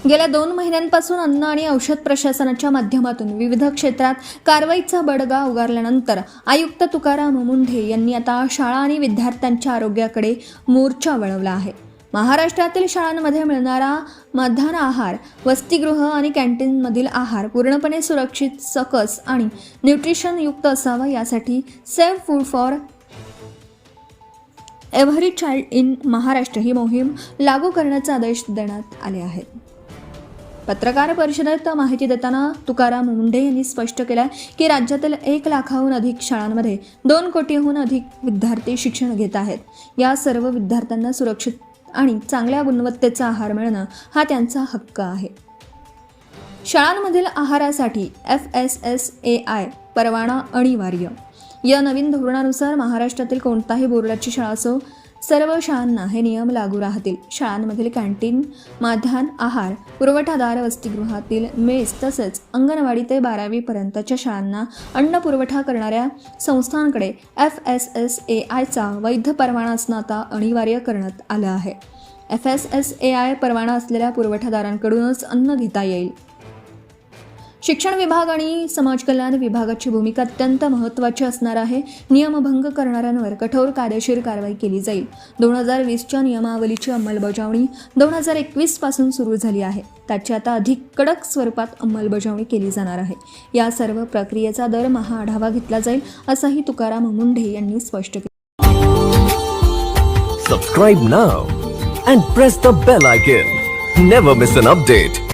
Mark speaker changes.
Speaker 1: गेल्या 2 महिन्यांपासून अन्न आणि औषध प्रशासनाच्या माध्यमातून विविध क्षेत्रात कारवाईचा बडगा उगारल्यानंतर आयुक्त तुकाराम मुंढे यांनी आता शाळा आणि विद्यार्थ्यांच्या आरोग्याकडे मोर्चा वळवला आहे. महाराष्ट्रातील शाळांमध्ये मिळणारा माध्यान्ह आहार, वसतिगृह आणि कॅन्टीनमधील आहार पूर्णपणे सुरक्षित, सकस आणि न्यूट्रिशनयुक्त असावा यासाठी save food for every child in Maharashtra ही मोहीम लागू करण्याचे आदेश देण्यात आले आहेत. पत्रकार परिषदेत माहिती देताना तुकाराम मुंढे यांनी स्पष्ट केलं की राज्यातील 1 लाखाहून अधिक शाळांमध्ये 2 कोटीहून अधिक विद्यार्थी शिक्षण घेत आहेत. या सर्व विद्यार्थ्यांना सुरक्षित आणि चांगल्या गुणवत्तेचा आहार मिळणं हा त्यांचा हक्क आहे. शाळांमधील आहारासाठी FSSAI परवाना अनिवार्य. या नवीन धोरणानुसार महाराष्ट्रातील कोणताही बोर्डाची शाळा असो, सर्व शाळांना हे नियम लागू राहतील. शाळांमधील कॅन्टीन, माध्यान्ह आहार पुरवठादार, वसतिगृहातील मेस तसेच अंगणवाडी ते 12वी पर्यंतच्या शाळांना अन्न पुरवठा करणाऱ्या संस्थांकडे FSSAIचा वैध परवाना असणं आता अनिवार्य करण्यात आलं आहे. FSSAI परवाना असलेल्या पुरवठादारांकडूनच अन्न घेता येईल. शिक्षण विभाग आणि समाज कल्याण विभागाची भूमिका अत्यंत महत्त्वाची असणार आहे. नियमभंग करणाऱ्यांवर कठोर कायदेशीर कारवाई केली जाईल. 2020च्या नियमावलीची अंमलबजावणी 2021 पासून सुरू झाली आहे. त्याची आता अधिक कडक स्वरूपात अंमलबजावणी केली जाणार आहे. या सर्व प्रक्रियेचा दरमहा आढावा घेतला जाईल असंही तुकाराम मुंढे यांनी स्पष्ट केलं.
Speaker 2: Subscribe now and press the bell icon. Never miss an update.